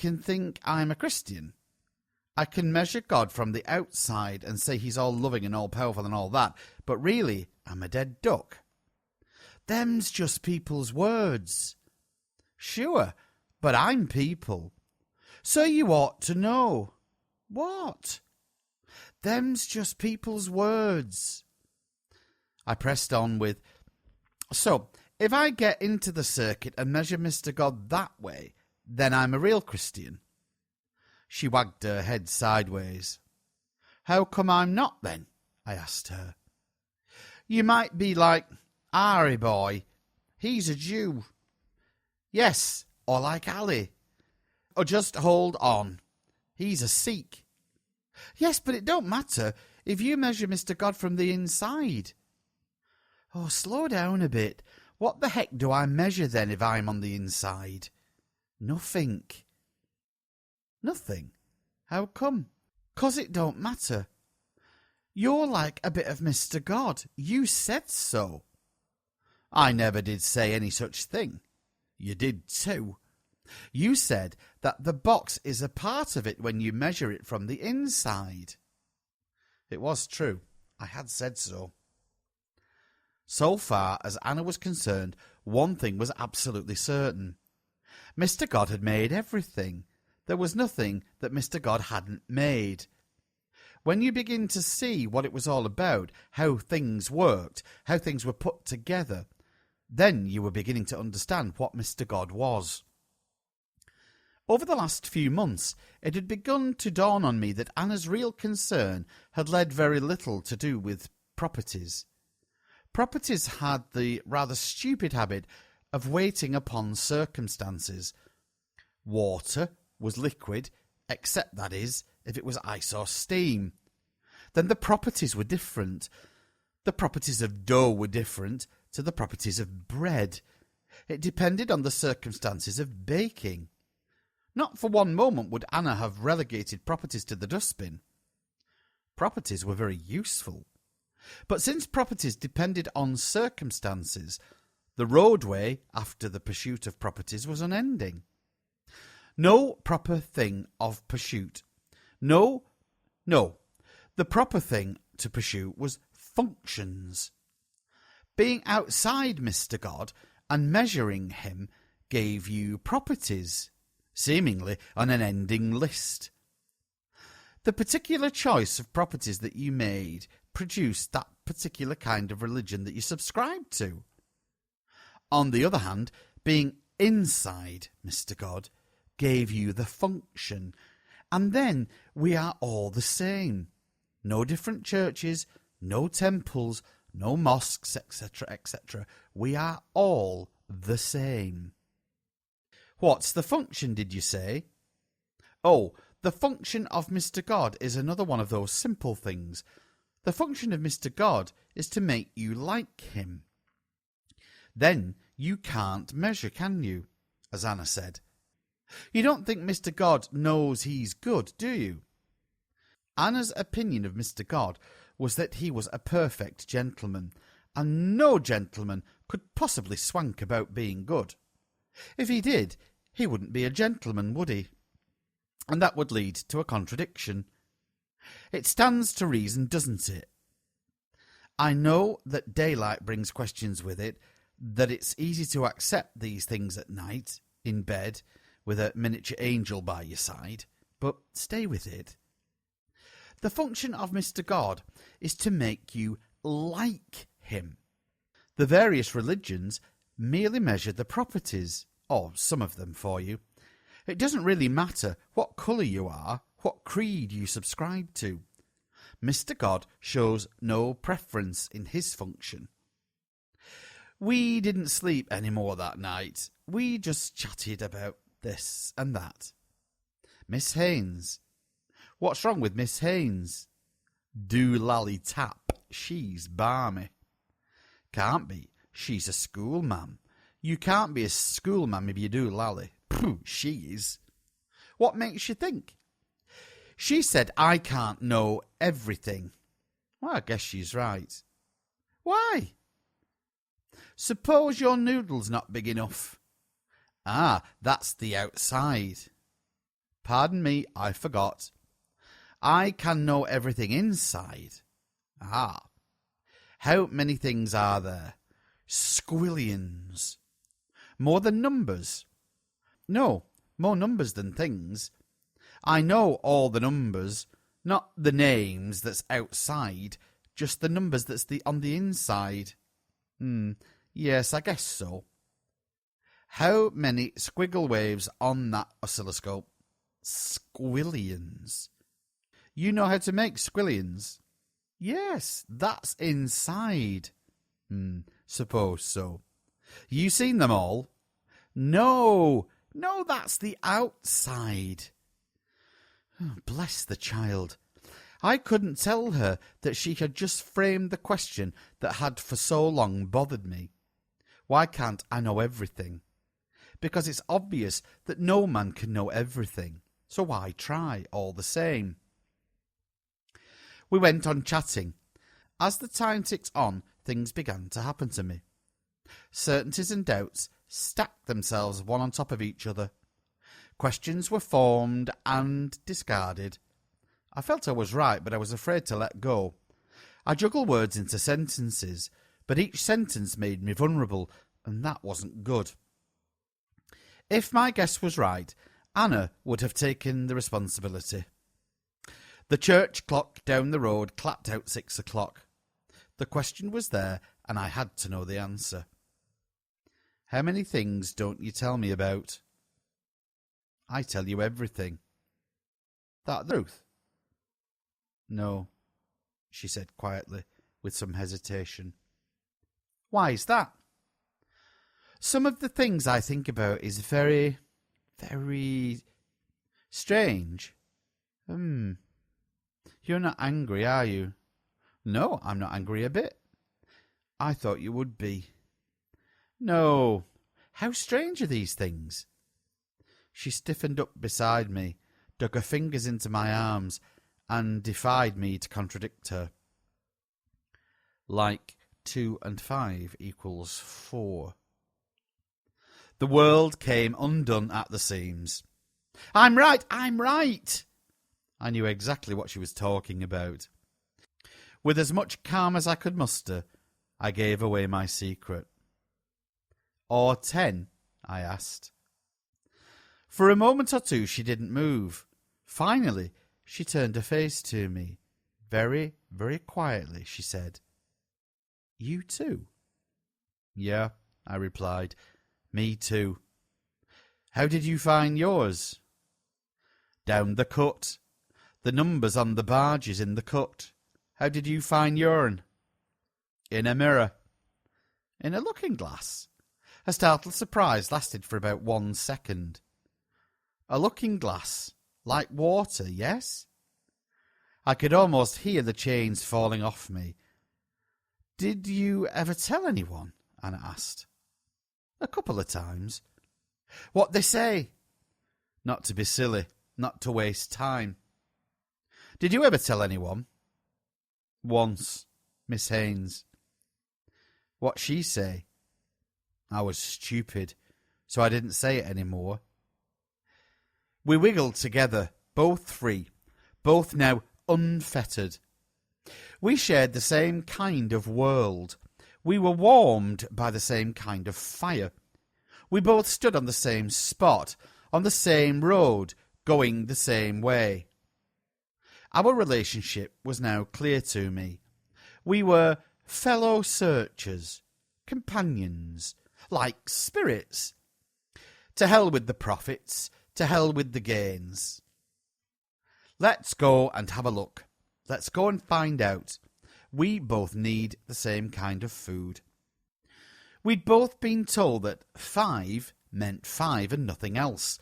can think I'm a Christian. I can measure God from the outside and say he's all loving and all powerful and all that, but really, I'm a dead duck. Them's just people's words. Sure, but I'm people. So you ought to know. What? Them's just people's words. I pressed on with, so, if I get into the circuit and measure Mr. God that way, then I'm a real Christian. She wagged her head sideways. How come I'm not, then? I asked her. You might be like Ari boy. He's a Jew. Yes, or like Ali. Or just hold on. He's a Sikh. Yes, but it don't matter if you measure Mr. God from the inside. Oh, slow down a bit. What the heck do I measure then if I'm on the inside? Nothing. Nothing? How come? 'Cause it don't matter. You're like a bit of Mr. God. You said so. I never did say any such thing. You did too. You said that the box is a part of it when you measure it from the inside. It was true. I had said so. So far as Anna was concerned, one thing was absolutely certain. Mr. God had made everything. There was nothing that Mr. God hadn't made. When you begin to see what it was all about, how things worked, how things were put together, then you were beginning to understand what Mr. God was. Over the last few months, it had begun to dawn on me that Anna's real concern had led very little to do with properties. Properties had the rather stupid habit of waiting upon circumstances. Water was liquid, except, that is, if it was ice or steam. Then the properties were different. The properties of dough were different to the properties of bread. It depended on the circumstances of baking. Not for one moment would Anna have relegated properties to the dustbin. Properties were very useful. But since properties depended on circumstances, the roadway after the pursuit of properties was unending. No proper thing of pursuit. No. The proper thing to pursue was functions. Being outside Mr. God and measuring him gave you properties, seemingly on an ending list. The particular choice of properties that you made produced that particular kind of religion that you subscribed to. On the other hand, being inside Mr. God gave you the function, and then we are all the same. No different churches, no temples, no mosques, etc., etc. We are all the same. What's the function, did you say? Oh, the function of Mr. God is another one of those simple things. The function of Mr. God is to make you like him. Then you can't measure, can you? As Anna said. You don't think Mr. God knows he's good, do you? Anna's opinion of Mr. God was that he was a perfect gentleman, and no gentleman could possibly swank about being good. If he did, he wouldn't be a gentleman, would he? And that would lead to a contradiction. It stands to reason, doesn't it? I know that daylight brings questions with it, that it's easy to accept these things at night, in bed, with a miniature angel by your side, but stay with it. The function of Mr. God is to make you like him. The various religions merely measure the properties, or some of them for you. It doesn't really matter what colour you are, what creed you subscribe to. Mr. God shows no preference in his function. We didn't sleep any more that night. We just chatted about this and that. Miss Haynes. What's wrong with Miss Haynes? Do lally tap. She's balmy. Can't be. She's a schoolma'am. You can't be a schoolma'am if you do lally. Pooh, she is. What makes you think? She said I can't know everything. Well, I guess she's right. Why? Suppose your noodle's not big enough. Ah, that's the outside. Pardon me, I forgot. I can know everything inside. Ah. How many things are there? Squillions. More than numbers? No, more numbers than things. I know all the numbers, not the names that's outside, just the numbers that's on the inside. Yes, I guess so. How many squiggle waves on that oscilloscope? Squillions. You know how to make squillions? Yes, that's inside. Suppose so. You seen them all? No, that's the outside. Oh, bless the child. I couldn't tell her that she had just framed the question that had for so long bothered me. Why can't I know everything? Because it's obvious that no man can know everything, so why try all the same? We went on chatting. As the time ticked on, things began to happen to me. Certainties and doubts stacked themselves one on top of each other. Questions were formed and discarded. I felt I was right, but I was afraid to let go. I juggled words into sentences, but each sentence made me vulnerable, and that wasn't good. If my guess was right, Anna would have taken the responsibility. The church clock down the road clapped out 6 o'clock. The question was there, and I had to know the answer. How many things don't you tell me about? I tell you everything. That the truth? No, she said quietly, with some hesitation. Why is that? Some of the things I think about is very, very strange. You're not angry, are you? No, I'm not angry a bit. I thought you would be. No. How strange are these things? She stiffened up beside me, dug her fingers into my arms, and defied me to contradict her. Like 2 and 5 equals 4. The world came undone at the seams. I'm right! I knew exactly what she was talking about. With as much calm as I could muster, I gave away my secret. Or 10? I asked. For a moment or two she didn't move. Finally, she turned her face to me. Very, very quietly, she said, You too? Yeah, I replied. Me too. How did you find yours? Down the cut. The numbers on the barges in the cut. How did you find yourn? In a mirror. In a looking glass. Her startled surprise lasted for about 1 second. A looking glass, like water, yes? I could almost hear the chains falling off me. Did you ever tell anyone? Anna asked. A couple of times. What they say? Not to be silly, not to waste time. Did you ever tell anyone? Once, Miss Haynes. What she say? I was stupid, so I didn't say it any more. We wiggled together, both free, both now unfettered. We shared the same kind of world. We were warmed by the same kind of fire. We both stood on the same spot, on the same road, going the same way. Our relationship was now clear to me. We were fellow searchers, companions, like spirits. To hell with the profits, to hell with the gains. Let's go and have a look. Let's go and find out. We both need the same kind of food. We'd both been told that 5 meant 5 and nothing else.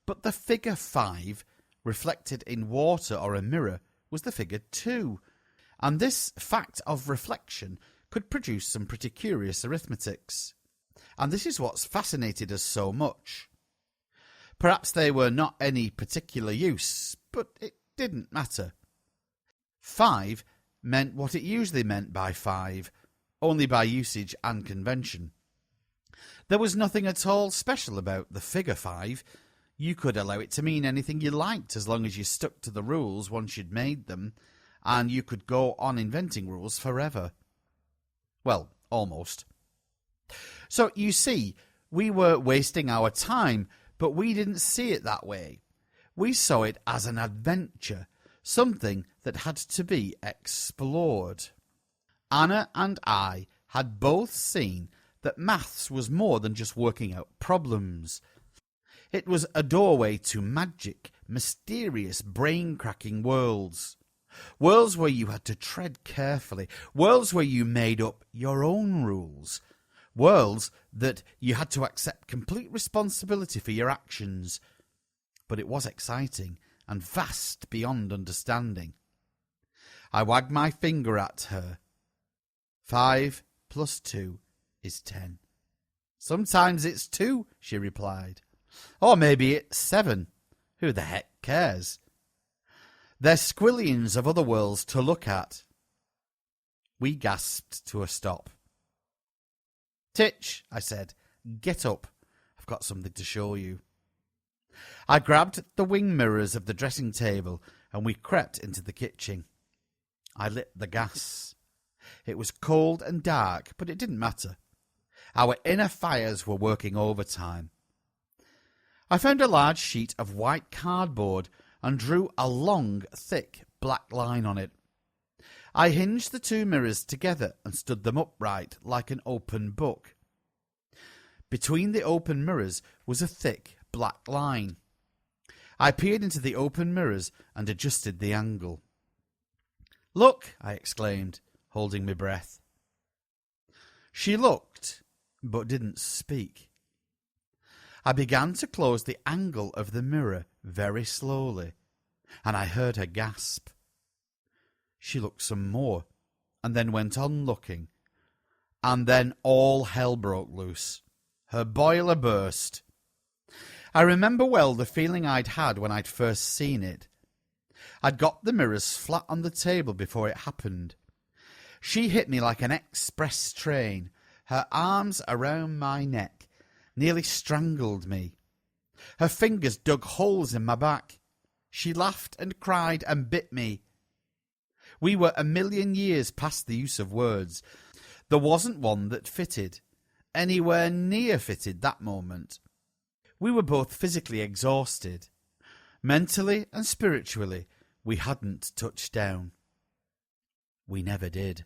But the figure 5, reflected in water or a mirror, was the figure 2. And this fact of reflection could produce some pretty curious arithmetics. And this is what's fascinated us so much. Perhaps they were not any particular use, but it didn't matter. 5 meant what it usually meant by 5, only by usage and convention. There was nothing at all special about the figure 5. You could allow it to mean anything you liked as long as you stuck to the rules once you'd made them, and you could go on inventing rules forever. Well, almost. So, you see, we were wasting our time, but we didn't see it that way. We saw it as an adventure, something that had to be explored. Anna and I had both seen that maths was more than just working out problems. It was a doorway to magic, mysterious, brain-cracking worlds. Worlds where you had to tread carefully. Worlds where you made up your own rules. Worlds that you had to accept complete responsibility for your actions. But it was exciting and vast beyond understanding. I wagged my finger at her. 5 + 2 is 10. Sometimes it's 2, she replied. Or maybe it's 7. Who the heck cares? There's squillions of other worlds to look at. We gasped to a stop. Titch, I said, get up. I've got something to show you. I grabbed the wing mirrors of the dressing table and we crept into the kitchen. I lit the gas. It was cold and dark, but it didn't matter. Our inner fires were working overtime. I found a large sheet of white cardboard and drew a long, thick black line on it. I hinged the 2 mirrors together and stood them upright like an open book. Between the open mirrors was a thick black line. I peered into the open mirrors and adjusted the angle. Look, I exclaimed, holding my breath. She looked, but didn't speak. I began to close the angle of the mirror very slowly, and I heard her gasp. She looked some more, and then went on looking. And then all hell broke loose. Her boiler burst. I remember well the feeling I'd had when I'd first seen it. I'd got the mirrors flat on the table before it happened. She hit me like an express train, her arms around my neck, nearly strangled me. Her fingers dug holes in my back. She laughed and cried and bit me. We were a million years past the use of words. There wasn't one that fitted, anywhere near fitted that moment. We were both physically exhausted. Mentally and spiritually, we hadn't touched down. We never did.